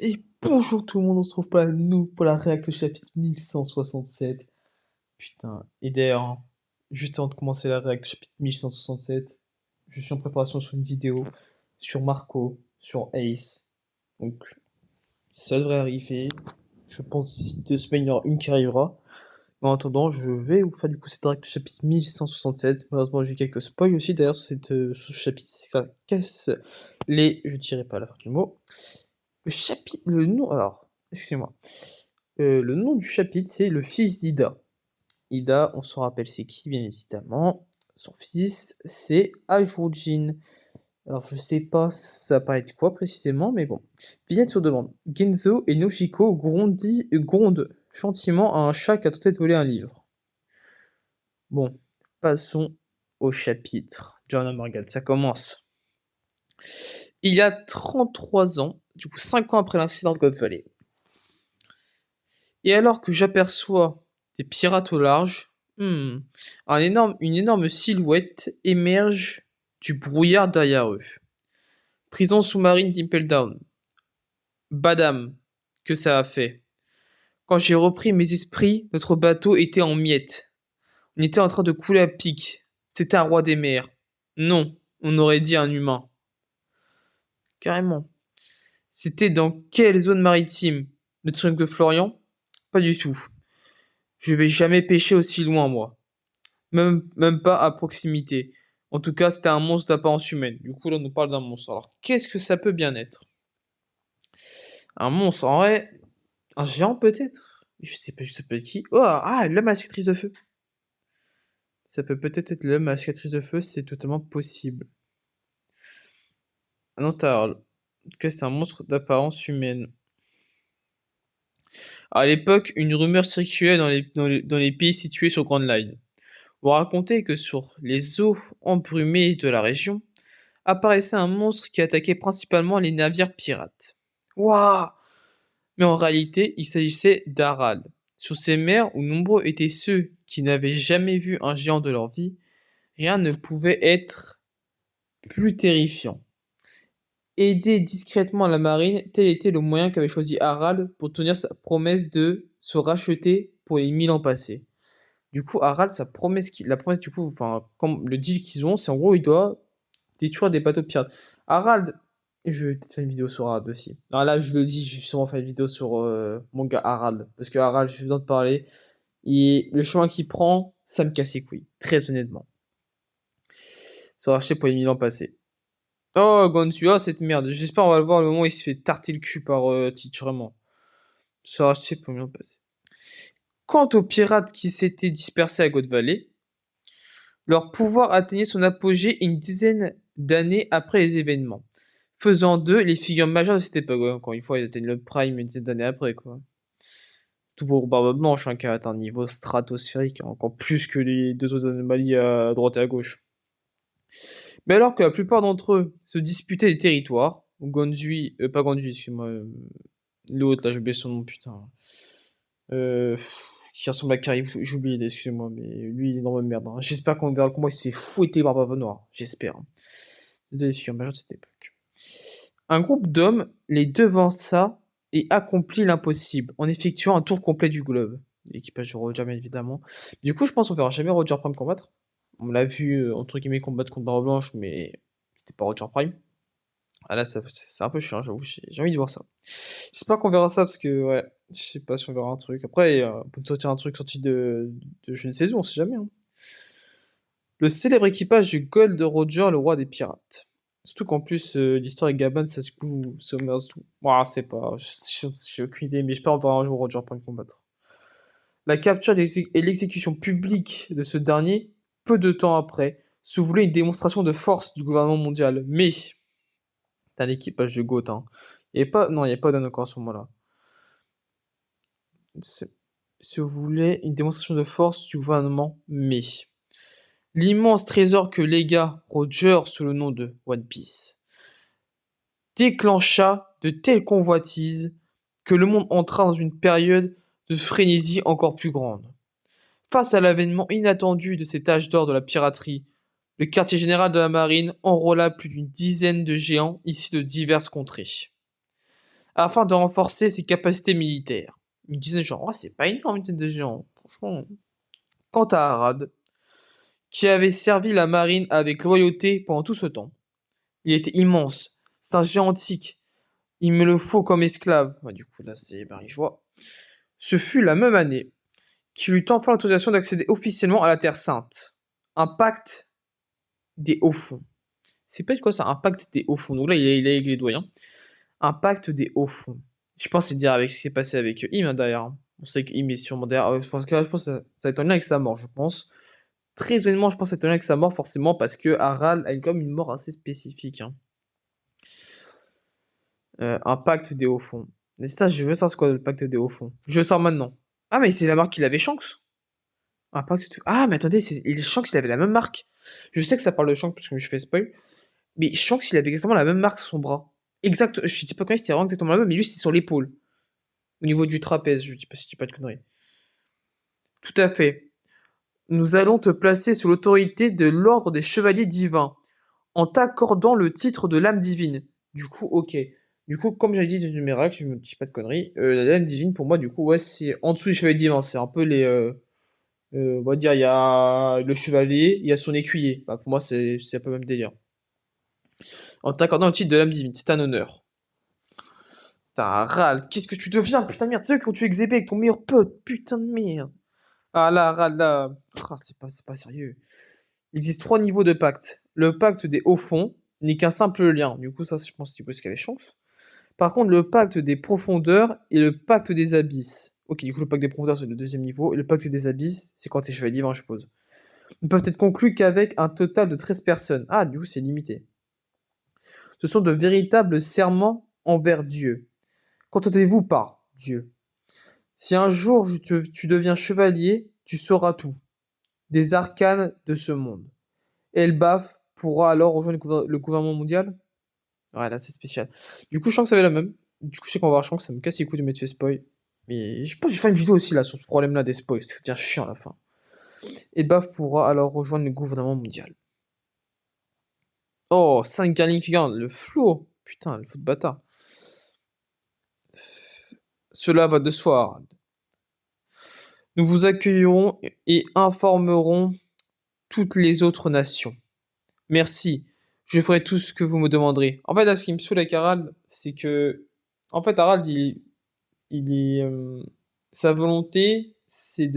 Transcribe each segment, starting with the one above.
Et bonjour tout le monde, on se retrouve pour pour la React au chapitre 1167. Putain, et d'ailleurs, hein, juste avant de commencer la React au chapitre 1167, je suis en préparation sur une vidéo sur Marco, sur Ace. Donc ça devrait arriver. Je pense d'ici 2 semaines, il y en aura une qui arrivera. Mais en attendant, je vais vous faire du coup cette React au chapitre 1167. Malheureusement, j'ai eu quelques spoils aussi d'ailleurs sur ce chapitre. Ça casse je dirais pas la fin du mot. Le chapitre, le nom, alors, excusez-moi. Le nom du chapitre, c'est le fils d'Ida. Ida, on s'en rappelle, c'est qui, bien évidemment. Son fils, c'est Ajurjin. Alors, je sais pas ça paraît être quoi précisément, mais bon. Vignette sur demande. Genzo et Noshiko grondent gentiment à un chat qui a tenté de voler un livre. Bon, passons au chapitre. John Morgan, ça commence. Il y a 33 ans, du coup 5 ans après l'incident de God Valley. Et alors que j'aperçois des pirates au large, une énorme silhouette émerge du brouillard derrière eux. Prison sous-marine d'Impel Down. Badam, que ça a fait. Quand j'ai repris mes esprits, notre bateau était en miettes. On était en train de couler à pic. C'était un roi des mers. Non, on aurait dit un humain. Carrément. C'était dans quelle zone maritime? Le truc de Florian? Pas du tout. Je vais jamais pêcher aussi loin, moi. Même pas à proximité. En tout cas, c'était un monstre d'apparence humaine. Du coup, là, on nous parle d'un monstre. Alors, qu'est-ce que ça peut bien être? Un monstre, en vrai, un géant peut-être? Je sais pas qui. Oh, ah, l'homme à la cicatrice de feu. Ça peut peut-être être l'homme à la cicatrice de feu, c'est totalement possible. Ah non, en tout cas, c'est un monstre d'apparence humaine. À l'époque, une rumeur circulait dans les pays situés sur Grand Line. On racontait que sur les eaux embrumées de la région, apparaissait un monstre qui attaquait principalement les navires pirates. Waouh! Mais en réalité, il s'agissait d'Arad. Sur ces mers où nombreux étaient ceux qui n'avaient jamais vu un géant de leur vie, rien ne pouvait être plus terrifiant. Aider discrètement la marine, tel était le moyen qu'avait choisi Harald pour tenir sa promesse de se racheter pour les 1000 ans passés. Du coup, Harald, la promesse du coup, enfin, comme le deal qu'ils ont, c'est en gros, il doit détruire des bateaux pirates. Harald, je vais peut-être faire une vidéo sur Harald aussi. Alors là, je le dis, je vais sûrement faire une vidéo sur mon gars Harald. Parce que Harald, je viens de parler. Et le chemin qu'il prend, ça me casse les couilles. Très honnêtement. Se racheter pour les 1000 ans passés. Oh, Gonsu, oh, cette merde. J'espère on va le voir le moment où il se fait tarter le cul par Teach, vraiment. Se racheter pour les 1000 ans passés. Quant aux pirates qui s'étaient dispersés à God Valley, leur pouvoir atteignait son apogée une dizaine d'années après les événements, faisant d'eux les figures majeures de cette époque. Ouais, encore une fois, ils atteignent le prime une dizaine d'années après, quoi. Tout pour Barbe Blanche, qui a atteint un niveau stratosphérique, encore plus que les deux autres anomalies à droite et à gauche. Mais alors que la plupart d'entre eux se disputaient des territoires, pas Gonzui, excuse-moi, l'autre, là, j'ai oublié son nom, putain. Qui ressemble à Caribou, j'ai oublié, excusez-moi, mais lui, il est dans ma merde. Hein. J'espère qu'on verra le combat, il s'est fouetté par Barbe Noire, j'espère. Deux figures majeures de cette époque. Un groupe d'hommes les devança et accomplit l'impossible en effectuant un tour complet du globe. L'équipage de Roger, bien évidemment. Du coup, je pense qu'on verra jamais Roger Prime combattre. On l'a vu, entre guillemets, combattre contre Barbe Blanche, mais c'était pas Roger Prime. Ah là, c'est un peu chiant, j'avoue, j'ai envie de voir ça. J'espère qu'on verra ça, parce que, ouais, je sais pas si on verra un truc. Après, on peut sortir un truc sorti de je ne sais où, on sait jamais. Hein. Le célèbre équipage du Gold Roger, le roi des pirates. Surtout qu'en plus, l'histoire avec Gaban, ça se coule Summers. Ouah, c'est pas. J'ai aucune idée, mais j'espère voir un jour Roger prendre combattre. La capture et l'exécution publique de ce dernier, peu de temps après, se voulait une démonstration de force du gouvernement mondial. Mais, t'as l'équipage de Goth, hein. Non, il n'y avait pas d'homme encore à ce moment-là. Se voulait une démonstration de force du gouvernement, mais. L'immense trésor que légua Roger sous le nom de One Piece déclencha de telles convoitises que le monde entra dans une période de frénésie encore plus grande. Face à l'avènement inattendu de cet âge d'or de la piraterie, le quartier général de la marine enrôla plus d'une dizaine de géants issus de diverses contrées. afin de renforcer ses capacités militaires. Une dizaine de gens. Oh, c'est pas énorme, une dizaine de gens. Franchement. Quant à Arad, qui avait servi la marine avec loyauté pendant tout ce temps, il était immense. C'est un géant antique. Il me le faut comme esclave. Ouais, du coup, là, c'est Barie-Joie. Ce fut la même année qu'il eut enfin l'autorisation d'accéder officiellement à la Terre Sainte. Un pacte des hauts fonds. C'est pas quoi ça, un pacte des hauts fonds. Donc là, il est avec les doyens. Un pacte des hauts fonds. Je pense que c'est dire avec ce qui s'est passé avec Im, hein, d'ailleurs. On sait qu'Im est sûrement derrière. Je pense que ça va être en lien avec sa mort, je pense. Très honnêtement, je pense que ça va être en lien avec sa mort, forcément, parce que Harald a comme une mort assez spécifique. Hein. Un pacte des hauts fonds. Mais ça, je veux savoir c'est quoi le pacte des hauts fonds. Je le sors maintenant. Ah, mais c'est la marque qu'il avait Shanks. Un pacte de... Ah, mais attendez, Shanks, il avait la même marque. Je sais que ça parle de Shanks parce que je fais spoil. Mais Shanks, il avait exactement la même marque sur son bras. Exact, je sais pas quand c'était vraiment exactement la même, mais lui, c'est sur l'épaule. Au niveau du trapèze, je dis pas si je dis pas de conneries. Tout à fait. Nous allons te placer sous l'autorité de l'ordre des chevaliers divins, en t'accordant le titre de lame divine. Du coup, ok. Du coup, comme j'avais dit du numéracle, je me dis pas de conneries, la lame divine, pour moi, du coup, ouais, c'est en dessous des chevaliers divins. C'est un peu les... on va dire, il y a le chevalier, il y a son écuyer. Bah, pour moi, c'est un peu le même délire. En t'accordant le titre de lame divine, c'est un honneur. Putain, râle, qu'est-ce que tu deviens, putain de merde, tu sais quand tu exhibes avec ton meilleur pote, putain de merde. Ah là, râle, là, ah, c'est pas sérieux. Il existe trois niveaux de pacte. Le pacte des hauts fonds n'est qu'un simple lien, du coup ça je pense que c'est qu'il y a des chances. Par contre, le pacte des profondeurs et le pacte des abysses. Ok, du coup le pacte des profondeurs c'est le deuxième niveau, et le pacte des abysses c'est quand t'es chevalier divin, je suppose. Ils peuvent être conclus qu'avec un total de 13 personnes. Ah, du coup c'est limité. Ce sont de véritables serments envers Dieu. Contentez-vous par Dieu. Si un jour tu deviens chevalier, tu sauras tout, des arcanes de ce monde. Elbaf pourra alors rejoindre le gouvernement mondial. Ouais, là c'est spécial. Du coup, je sens que ça va la même. Du coup, je sais qu'on va voir, je sens que ça me casse les couilles de mettre ces spoil. Mais je pense que je vais faire une vidéo aussi là sur ce problème-là des spoils, c'est devient chiant à la fin. Elbaf pourra alors rejoindre le gouvernement mondial. Oh, 5 Garling Figure, le flow. Putain, le fou de bâtard. Cela va de soi. Nous vous accueillerons et informerons toutes les autres nations. Merci, je ferai tout ce que vous me demanderez. En fait, là, ce qui me saoule avec Harald, c'est que, en fait, Harald, sa volonté, c'est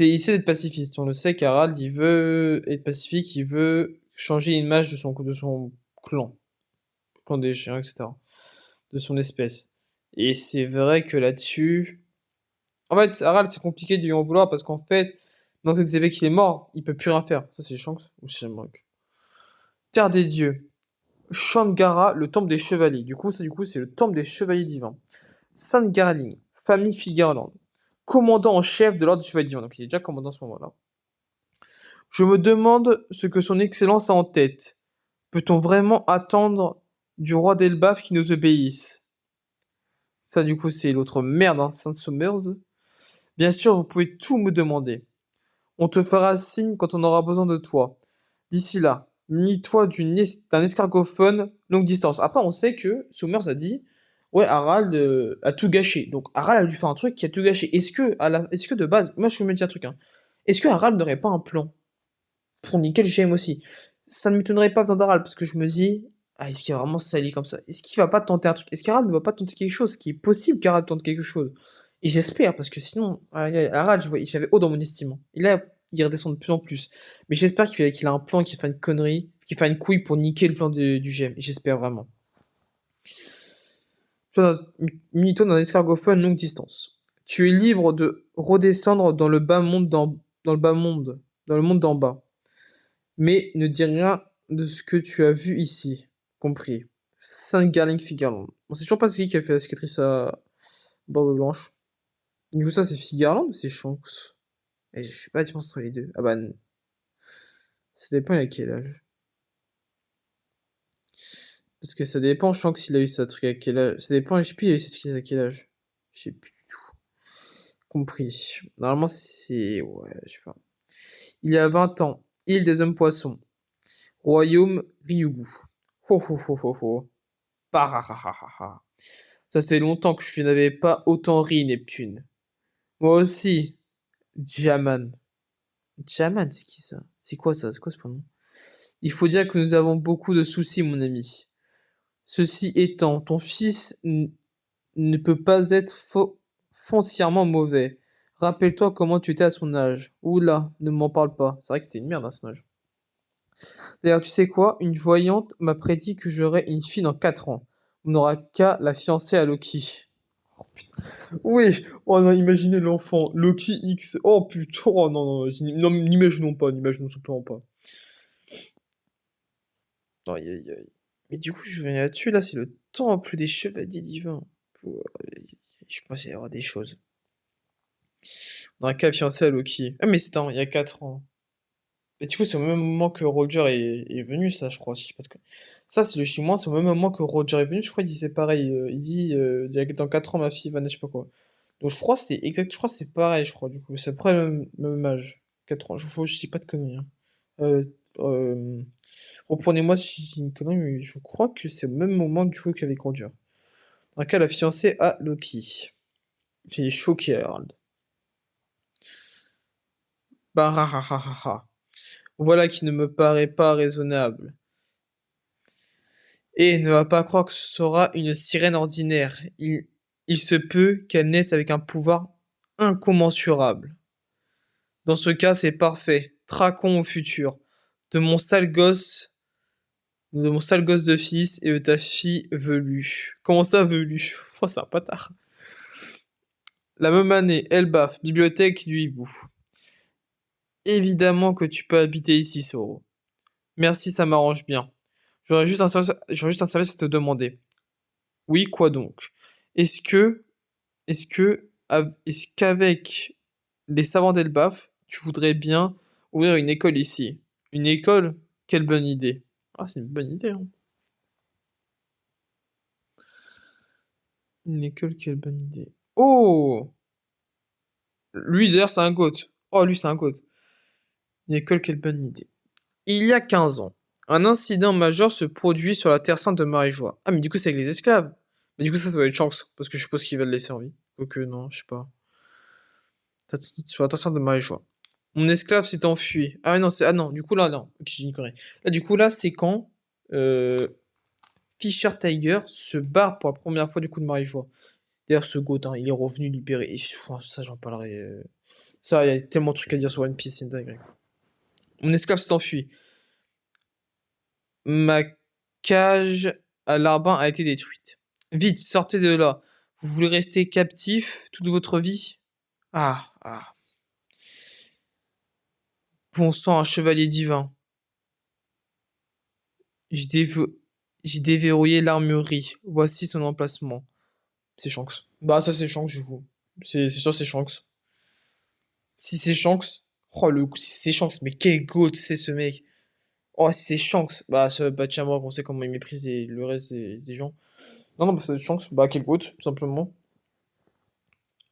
essayer d'être pacifiste. On le sait qu'Harald, il veut être pacifique, il veut changer l'image de son clan des chiens, etc., de son espèce. Et c'est vrai que là-dessus, en fait, Harald, c'est compliqué de lui en vouloir parce qu'en fait, maintenant que Xébec il est mort, il peut plus rien faire. Ça, c'est Shanks ou Shamrock. Terre des dieux. Shangara, le temple des chevaliers. Du coup, c'est le temple des chevaliers divins. Sainte Garling, famille Figarland, commandant en chef de l'ordre des chevaliers divins. Donc, il est déjà commandant à ce moment-là. Je me demande ce que son excellence a en tête. Peut-on vraiment attendre du roi d'Elbaf qui nous obéisse? Ça, du coup, c'est l'autre merde, hein, Sainte Sommers. Bien sûr, vous pouvez tout me demander. On te fera signe quand on aura besoin de toi. D'ici là, munis-toi d'un escargophone longue distance. Après, on sait que Summers a dit, ouais, Harald a tout gâché. Donc Harald a dû faire un truc qui a tout gâché. Est-ce que de base, moi je vais me dire un truc, hein. Est-ce que Harald n'aurait pas un plan pour niquer le GM aussi? Ça ne m'étonnerait pas venant d'Harald, parce que je me dis, ah, est-ce qu'il va vraiment sali comme ça? Est-ce qu'il va pas tenter un truc? Est-ce qu'Harald ne va pas tenter quelque chose? Qui est possible qu'Harald tente quelque chose. Et j'espère, parce que sinon, Harald, j'avais haut dans mon estime, hein. Et là, il redescend de plus en plus. Mais j'espère qu'il a un plan, qu'il fait une connerie, qu'il fait une couille pour niquer le plan du GM. J'espère vraiment. Munis-toi d'un escargophone longue distance. Tu es libre de redescendre dans le bas monde dans le bas monde, dans le monde d'en bas. Mais ne dis rien de ce que tu as vu ici. Compris. Saint Garling Figarland. On sait toujours pas c'est qui a fait la cicatrice à Barbe Blanche. Du coup, ça, c'est Figarland ou c'est Shanks? Et je sais pas la différence entre les deux. Ah bah, ça dépend à quel âge. Parce que ça dépend, Shanks, s'il a eu sa truc à quel âge. Ça dépend, je sais plus, il a eu sa cicatrice à quel âge. Je sais plus du tout. Compris. Normalement, c'est. Ouais, je sais pas. Il y a 20 ans, île des hommes poissons. Royaume Ryugu. Ho ho ho ho ho. Bah. Ça fait longtemps que je n'avais pas autant ri, Neptune. Moi aussi, Jaman. Jaman, c'est qui ça? C'est quoi ça? C'est quoi ce prénom? Il faut dire que nous avons beaucoup de soucis, mon ami. Ceci étant, ton fils ne peut pas être foncièrement mauvais. Rappelle-toi comment tu étais à son âge. Oula, ne m'en parle pas. C'est vrai que c'était une merde à son âge. D'ailleurs, tu sais quoi? Une voyante m'a prédit que j'aurais une fille dans 4 ans. On n'aura qu'à la fiancer à Loki. Oh putain. Oui, oh non, imaginez l'enfant. Loki X. Oh putain, oh non, non, non, n'imaginons simplement pas. Aïe, aïe, aïe. Mais du coup, je viens là-dessus, là, c'est le temple des chevaliers divins. Pour- Je pense qu'il y aura des choses. On a qu'à fiancer à Loki. Ah, mais c'était il y a 4 ans. Mais du coup, c'est au même moment que Roger est venu, ça, je crois, si je sais pas de quoi. Ça, c'est le chinois, c'est au même moment que Roger est venu, je crois qu'il disait pareil. Il dit, dans 4 ans, ma fille va naître, je sais pas quoi. Donc, je crois que c'est pareil, je crois, du coup. C'est à peu près le même âge. 4 ans, je dis pas de conneries, hein. Euh, euh, Reprenez-moi si je dis une connerie, mais je crois que c'est au même moment, du coup, qu'avec Roger. Dans le cas, la fiancée à Loki. J'ai choqué, Harold. Bah, ha, ha, ha, ha, ha. Voilà qui ne me paraît pas raisonnable. Et ne va pas croire que ce sera une sirène ordinaire. Il se peut qu'elle naisse avec un pouvoir incommensurable. Dans ce cas, c'est parfait. Traquons au futur. De mon sale gosse, de mon sale gosse de fils et de ta fille velue. Comment ça, velue? Oh, c'est un patard. La même année, Elbaf, bibliothèque du hibou. Évidemment que tu peux habiter ici, Soro. Merci, ça m'arrange bien. J'aurais juste un service à te demander. Oui, quoi donc? Est-ce que est-ce qu'avec les savants d'Elbaf, tu voudrais bien ouvrir une école ici? Une école? Quelle bonne idée. Ah, c'est une bonne idée, hein. Une école, quelle bonne idée. Oh! Lui, d'ailleurs, c'est un goth. Oh, lui, c'est un goth. Une école, quelle bonne idée. Il y a 15 ans, un incident majeur se produit sur la Terre Sainte de Marie-Joie. Ah, mais du coup, c'est avec les esclaves. Mais du coup, ça doit être chance, parce que je suppose qu'ils veulent les servir. Ok, non, je sais pas. Sur la Terre Sainte de Marie-Joie. Mon esclave s'est enfui. Ah non, ah non, du coup là, non. Ok, j'ai une connerie. Là, du coup là, c'est quand euh, Fisher Tiger se barre pour la première fois du coup de Marie-Joie. D'ailleurs, ce goth, hein, il est revenu libéré. Enfin, ça, j'en parlerai. Ça, il y a tellement de trucs à dire sur One Piece, c'est une dinguerie. Mon esclave s'est enfui. Ma cage à larbin a été détruite. Vite, sortez de là. Vous voulez rester captif toute votre vie? Ah. Bon sang, un chevalier divin. J'ai dévo- j'ai déverrouillé l'armurerie. Voici son emplacement. C'est Shanks. Bah ça c'est Shanks du coup. C'est sûr c'est Shanks. Si c'est Shanks. Oh le coup, si c'est Shanks, mais quel goat c'est ce mec. Oh si c'est Shanks. Bah ça bah tiens moi on sait comment il méprise le reste des gens. Non bah c'est Shanks. Bah quel goat, tout simplement.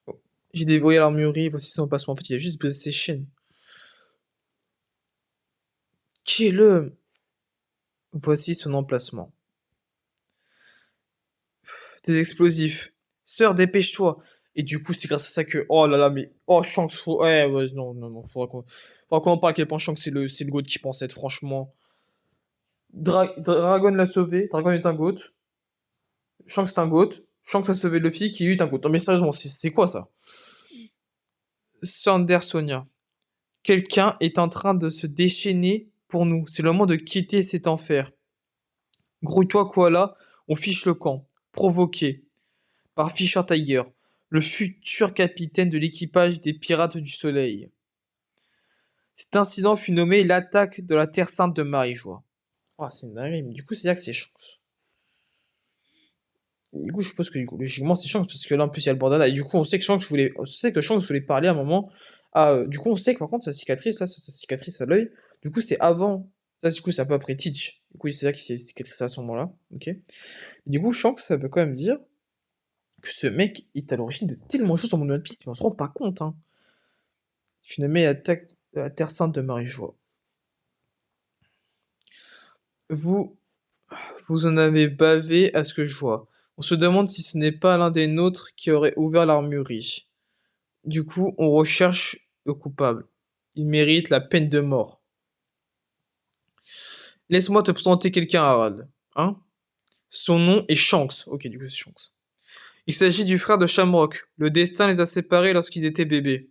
Oh. J'ai déverrouillé l'armurerie, voici son emplacement. En fait il a juste brisé ses chaînes. Qui est le... Voici son emplacement. Des explosifs. Sœur, dépêche-toi. Et du coup, c'est grâce à ça que, oh là là, mais, oh, Shanks, ouais, non, faudra qu'on en parle à quel point Shanks, c'est le GOAT qui pense être, franchement. Dragon l'a sauvé, Dragon est un GOAT, Shanks est un GOAT, Shanks a sauvé Luffy, qui est un GOAT. Non, mais sérieusement, c'est quoi ça? Sandersonia. Quelqu'un est en train de se déchaîner pour nous. C'est le moment de quitter cet enfer. Grouille-toi, Koala, on fiche le camp. Provoqué par Fisher Tiger, le futur capitaine de l'équipage des Pirates du Soleil. Cet incident fut nommé l'attaque de la Terre Sainte de Marie-Joie. Ah, c'est une dinguerie, mais du coup, c'est là que c'est Shanks. Du coup, je suppose que logiquement, c'est Shanks, parce que là, en plus, il y a le bordel. Et du coup, on sait que Shanks voulait parler à un moment. Ah, du coup, on sait que par contre, sa cicatrice, là, sa cicatrice à l'œil, du coup, c'est avant. Là, du coup, c'est un peu après Teach. Du coup, c'est là qu'il s'est cicatrisé à ce moment-là. Ok. Et du coup, Shanks, ça veut quand même dire que ce mec est à l'origine de tellement de choses dans mon One Piece, mais on se rend pas compte, hein. Fut nommé attaque de la Terre Sainte de Marie-Joie. Vous vous en avez bavé à ce que je vois. On se demande si ce n'est pas l'un des nôtres qui aurait ouvert l'armurerie. Du coup, on recherche le coupable. Il mérite la peine de mort. Laisse-moi te présenter quelqu'un, Harald. Hein? Son nom est Shanks. Ok, du coup, c'est Shanks. Il s'agit du frère de Shamrock. Le destin les a séparés lorsqu'ils étaient bébés.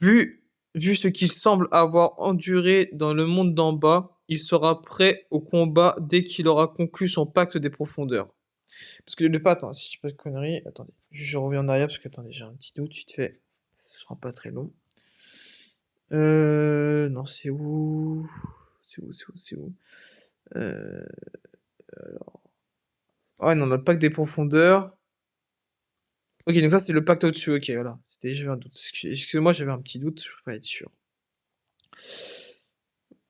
Vu, vu ce qu'il semble avoir enduré dans le monde d'en bas, il sera prêt au combat dès qu'il aura conclu son pacte des profondeurs. Parce que le pas, attends, si je dis pas de conneries, attendez, je reviens en arrière parce que attendez, j'ai un petit doute, vite fait. Ce sera pas très long. Non, c'est où? C'est où? Euh... Ouais, non, le pacte des profondeurs. Ok, donc ça c'est le pacte au-dessus, ok, voilà. J'avais un doute. Excusez-moi, j'avais un petit doute, je préfère être sûr.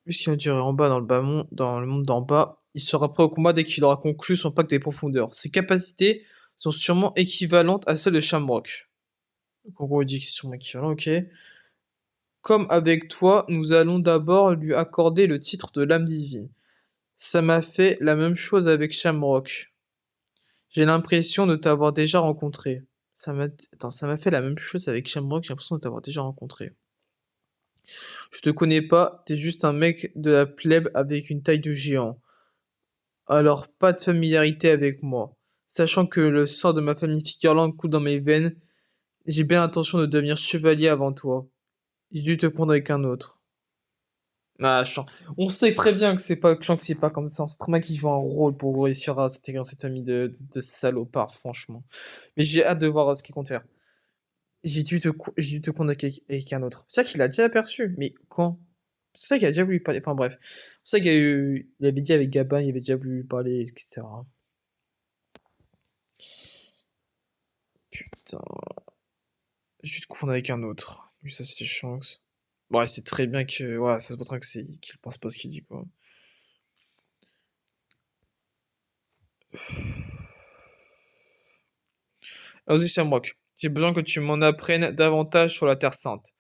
Puisqu'il a duré en bas dans le bas monde, dans le monde d'en bas, il sera prêt au combat dès qu'il aura conclu son pacte des profondeurs. Ses capacités sont sûrement équivalentes à celles de Shamrock. Donc en gros, il dit qu'ils sont équivalents, ok. Comme avec toi, nous allons d'abord lui accorder le titre de l'âme divine. Ça m'a fait la même chose avec Shamrock. J'ai l'impression de t'avoir déjà rencontré. Ça m'a fait la même chose avec Shamrock, j'ai l'impression de t'avoir déjà rencontré. Je te connais pas, t'es juste un mec de la plèbe avec une taille de géant. Alors pas de familiarité avec moi. Sachant que le sang de ma famille Fikerland coule dans mes veines, j'ai bien l'intention de devenir chevalier avant toi. J'ai dû te prendre avec un autre. Ah, on sait très bien que c'est pas comme ça. On sait très bien qu'il joue un rôle pour réussir à s'intégrer dans cette famille de salopards, franchement. Mais j'ai hâte de voir ce qu'il compte faire. J'ai dû te prendre avec un autre. C'est ça qu'il a déjà aperçu, mais quand? C'est ça qu'il a déjà voulu parler. Enfin bref. C'est ça il avait dit avec Gabin, il avait déjà voulu parler, etc. Putain. Je vais te confondre avec un autre. Lui, ça, c'était Shanks. Bon, ouais, c'est très bien que. Ouais, ça se voit très bien que qu'il pense pas ce qu'il dit, quoi. Vas-y, Shamrock. J'ai besoin que tu m'en apprennes davantage sur la Terre Sainte.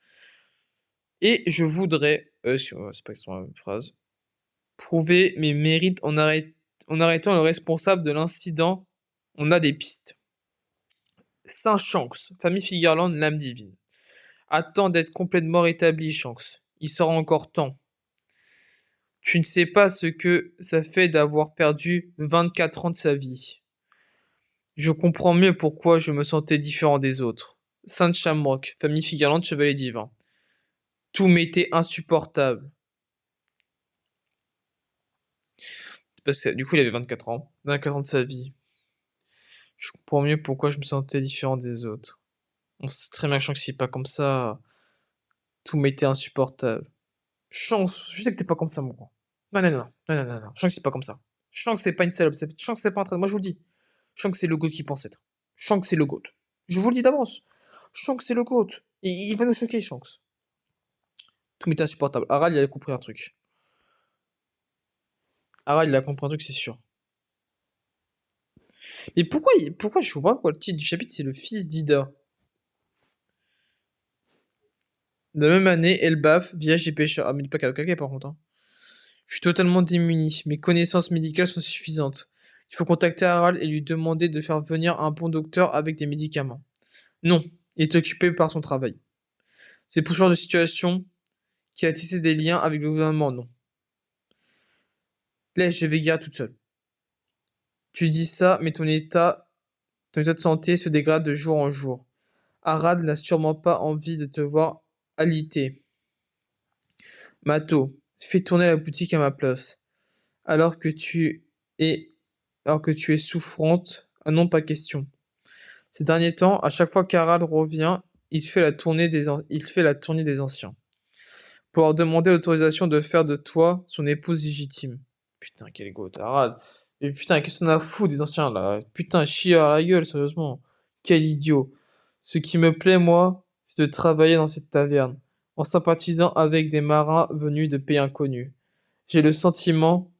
Et je voudrais. C'est pas exactement la même phrase. Prouver mes mérites en arrêtant le responsable de l'incident. On a des pistes. Saint Shanks, famille Figarland, l'âme divine. Attends d'être complètement rétabli, Shanks. Il sera encore temps. Tu ne sais pas ce que ça fait d'avoir perdu 24 ans de sa vie. Je comprends mieux pourquoi je me sentais différent des autres. Sainte Shamrock, famille Figarland, chevalier divin. Tout m'était insupportable. Parce que du coup, il avait 24 ans. 24 ans de sa vie. Je comprends mieux pourquoi je me sentais différent des autres. On sait très bien que Shanks n'est pas comme ça. Tout m'était insupportable. Shanks, je sais que t'es pas comme ça, mon grand. Non, non, non, non, non, non, non. Shanks, c'est pas comme ça. Shanks, c'est pas une salope. Shanks, c'est pas un traître. Moi, je vous le dis. Shanks, c'est le GOAT qui pense être. Shanks, c'est le GOAT. Je vous le dis d'avance. Shanks, c'est le GOAT. Il va nous choquer, Shanks. Tout m'était insupportable. Harald, il a compris un truc. Harald, il a compris un truc, c'est sûr. Mais pourquoi je vois pas pourquoi le titre du chapitre, c'est le fils d'Ida. La même année, Elbaf, village des pêcheurs. Ah, mais il n'est pas Kalkake, par contre, hein. Je suis totalement démuni. Mes connaissances médicales sont suffisantes. Il faut contacter Harald et lui demander de faire venir un bon docteur avec des médicaments. Non, il est occupé par son travail. C'est pour ce genre de situation qu'il a tissé des liens avec le gouvernement, non. Laisse, je vais guérir toute seule. Tu dis ça, mais ton état de santé se dégrade de jour en jour. Harald n'a sûrement pas envie de te voir alité. Mato, fais tourner la boutique à ma place. Alors que tu es, alors que tu es souffrante, ah non, pas question. Ces derniers temps, à chaque fois qu'Harald revient, il fait la tournée des anciens. Pour leur demander l'autorisation de faire de toi son épouse légitime. Putain, quel égo, Harald. Et putain, qu'est-ce qu'on a à foutre des anciens là? Putain, chier à la gueule, sérieusement. Quel idiot. Ce qui me plaît, moi, c'est de travailler dans cette taverne, en sympathisant avec des marins venus de pays inconnus. J'ai le sentiment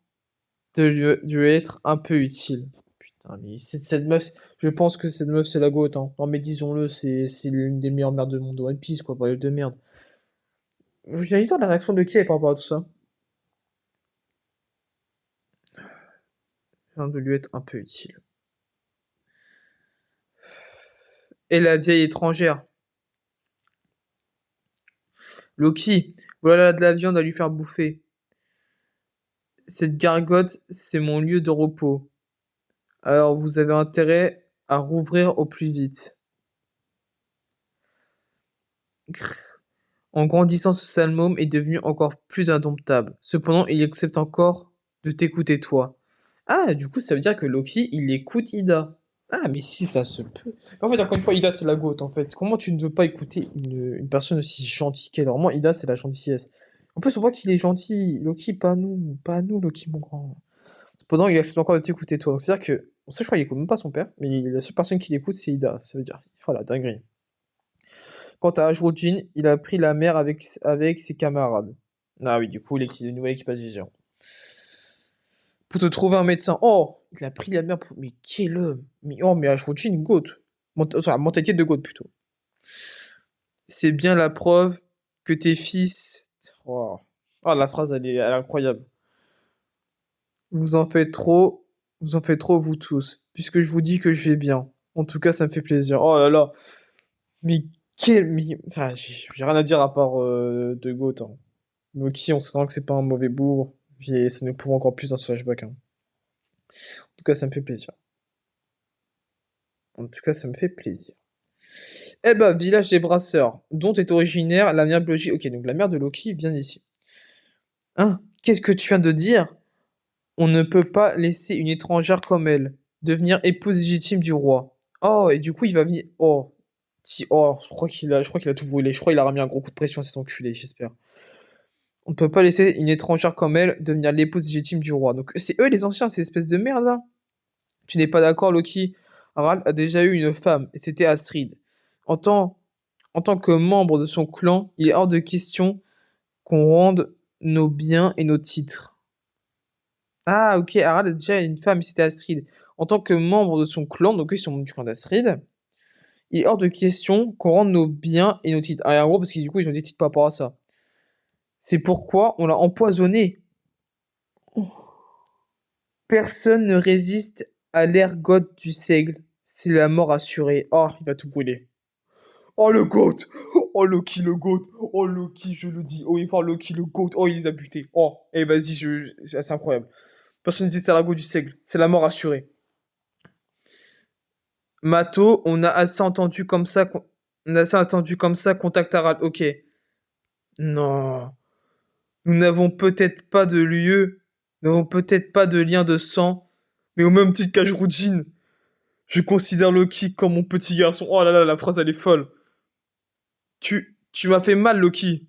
de lui être un peu utile. Putain, mais cette meuf, je pense que cette meuf, c'est la goat, hein. Non, mais disons-le, c'est l'une des meilleures merdes de monde de One Piece, quoi, par de merde. J'ai envie de voir la réaction de qui par rapport à tout ça. vient de lui être un peu utile. Et la vieille étrangère. Loki, voilà de la viande à lui faire bouffer. Cette gargote, c'est mon lieu de repos. Alors vous avez intérêt à rouvrir au plus vite. En grandissant, ce sale môme est devenu encore plus indomptable. Cependant, il accepte encore de t'écouter toi. Ah, du coup, ça veut dire que Loki, il écoute Ida. Ah, mais si, ça se peut. En fait, encore une fois, Ida, c'est la goat, en fait. Comment tu ne veux pas écouter une personne aussi gentille qu'elle? Normalement, Ida, c'est la gentillesse. En plus, on voit qu'il est gentil. Loki, pas nous. Pas nous, Loki, mon grand. Cependant, il accepte encore de t'écouter toi. Donc, c'est-à-dire que, ça, je crois qu'il écoute même pas son père, mais la seule personne qui l'écoute, c'est Ida. Ça veut dire, voilà, dinguerie. Quant à Ashwojin, il a pris la mer avec ses camarades. Ah oui, du coup, l'équipe de nouvelle équipage. Pour te trouver un médecin. Oh, il a pris la mer pour... Mais quel homme. Mais oh, mais Ashwojin, goat. Enfin, mentalité de goat, plutôt. C'est bien la preuve que tes fils... Oh, oh, la phrase, elle est incroyable. Vous en faites trop, vous en faites trop, vous tous, puisque je vous dis que je vais bien. En tout cas, ça me fait plaisir. Oh là là, mais quel... Ah, j'ai rien à dire à part de Goat, hein. Loki, on sent que c'est pas un mauvais bourg, et ça nous prouve encore plus dans ce flashback, hein. En tout cas, ça me fait plaisir. En tout cas, ça me fait plaisir. Eh ben, village des brasseurs, dont est originaire la mère biologique. Ok, donc la mère de Loki vient d'ici. Hein? Qu'est-ce que tu viens de dire? On ne peut pas laisser une étrangère comme elle devenir épouse légitime du roi. Oh, et du coup, il va venir. Oh, si, oh, je crois qu'il a tout brûlé. Je crois qu'il a remis un gros coup de pression à cet enculé, j'espère. On ne peut pas laisser une étrangère comme elle devenir l'épouse légitime du roi. Donc, c'est eux les anciens, ces espèces de merde là. Tu n'es pas d'accord, Loki? Harald a déjà eu une femme, et c'était Astrid. En tant, en tant que membre de son clan, il est hors de question qu'on rende nos biens et nos titres. Ah, ok, Harald a déjà une femme, c'était Astrid. En tant que membre de son clan, donc eux, ils sont membres du clan d'Astrid, il est hors de question qu'on rende nos biens et nos titres. Ah, et en gros, parce que du coup, ils ont des titres par rapport à ça. C'est pourquoi on l'a empoisonné. Personne ne résiste à l'ergote du seigle. C'est la mort assurée. Oh, il va tout brûler. Oh, le goat! Oh, Loki, le goat! Oh, Loki, je le dis. Oh, il faut Loki, le goat. Oh, il les a butés. Oh, eh, vas-y, c'est incroyable. Personne ne résiste à l'ergote du seigle. C'est la mort assurée. Mato, on a assez entendu comme ça. On a assez entendu comme ça. Contact Harald. Ok. Non. Nous n'avons peut-être pas de lieu. Nous n'avons peut-être pas de lien de sang. Mais au même titre qu'Ashroudjin, je considère Loki comme mon petit garçon. Oh là là, la phrase elle est folle. Tu m'as fait mal, Loki.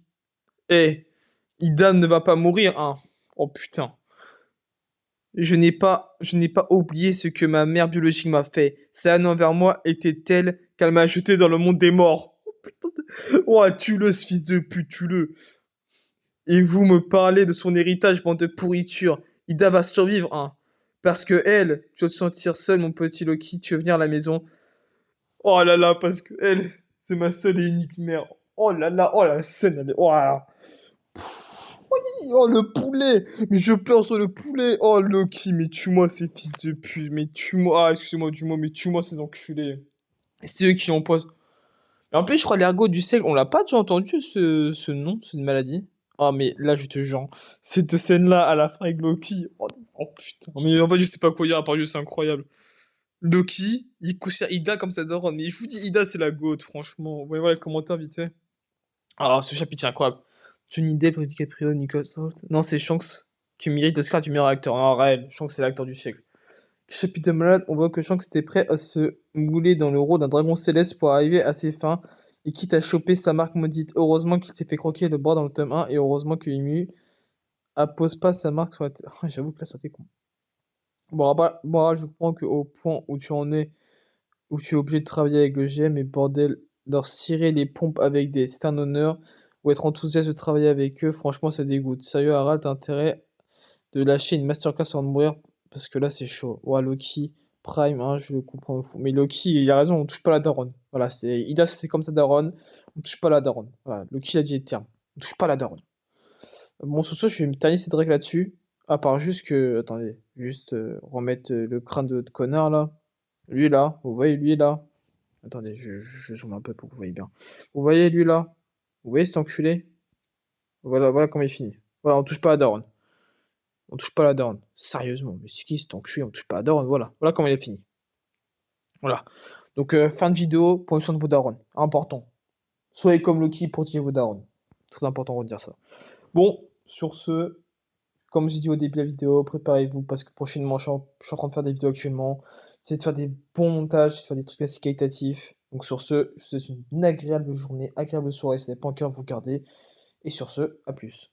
Eh, Ida ne va pas mourir, hein. Oh putain. Je n'ai pas oublié ce que ma mère biologique m'a fait. Sa haine envers moi était telle qu'elle m'a jeté dans le monde des morts. Oh putain Oh, tue-le, ce fils de pute, tue-le. Et vous me parlez de son héritage, bande de pourriture. Ida va survivre, hein. Parce que elle, tu vas te sentir seul, mon petit Loki, tu veux venir à la maison. Oh là là, parce que elle, c'est ma seule et unique mère. Oh là là, oh la scène, elle est... Oh, là là. Oui, oh le poulet. Mais je pleure sur le poulet. Oh Loki, mais tue-moi ces fils de pute. Mais tue-moi, ah, excusez-moi du mot, mais tue-moi ces enculés. C'est eux qui l'empoisonnent. Et en plus, je crois l'ergot du sel, on l'a pas déjà entendu ce nom, cette maladie. Oh mais là, je te jure, cette scène-là à la fin avec Loki. Oh, oh, putain, mais en fait, je sais pas quoi dire à part juste, c'est incroyable. Loki, il considère Ida comme sa daronne. Mais je vous dis, Ida, c'est la goat, franchement. Vous voyez voir les commentaires vite fait. Ah, ce chapitre est incroyable. Johnny Depp, Leonardo DiCaprio, Nicolas Hoult. Non, c'est Shanks qui mérite l'Oscar du meilleur acteur. En réel, Shanks, c'est l'acteur du siècle. Chapitre de malade, on voit que Shanks était prêt à se mouler dans le rôle d'un dragon céleste pour arriver à ses fins, et quitte à choper sa marque maudite. Heureusement qu'il s'est fait croquer le bras dans le tome 1, et heureusement que Emu appose pas sa marque sur la tête. J'avoue que là, ça t'est con. Bon, bon, je comprends qu'au point où tu en es, où tu es obligé de travailler avec le GM, et bordel, leur cirer les pompes avec des... C'est un honneur, ou être enthousiaste de travailler avec eux, franchement, ça dégoûte. Sérieux, Harald, t'as intérêt de lâcher une masterclass avant de mourir, parce que là, c'est chaud. Ouais, Loki, Prime, hein, je le comprends au fond. Mais Loki, il a raison, on touche pas la daronne. Voilà, c'est Ida, c'est comme ça, daronne. On touche pas la daronne. Voilà, Loki a dit le terme. On touche pas la daronne. Bon, sur ce, je vais me tailler cette règle là-dessus. À part juste que attendez, juste, remettre, le crâne de votre connard là. Lui là, vous voyez lui là? Attendez, je zoome un peu pour que vous voyez bien. Vous voyez lui là? Vous voyez cet enculé? Voilà comment il finit. Voilà, on touche pas à la daronne. On touche pas à la daronne. Sérieusement, mais c'est qui cet enculé? On touche pas à la daronne, voilà. Voilà comment il a fini. Voilà. Donc fin de vidéo, prenez soin de vos darons. Important. Soyez comme Loki, protégez vos darons. Très important de dire ça. Bon, sur ce, comme j'ai dit au début de la vidéo, préparez-vous parce que prochainement, je suis en train de faire des vidéos actuellement. C'est de faire des bons montages, de faire des trucs assez qualitatifs. Donc sur ce, je vous souhaite une agréable journée, agréable soirée. Ce n'est pas encore vous garder. Et sur ce, à plus.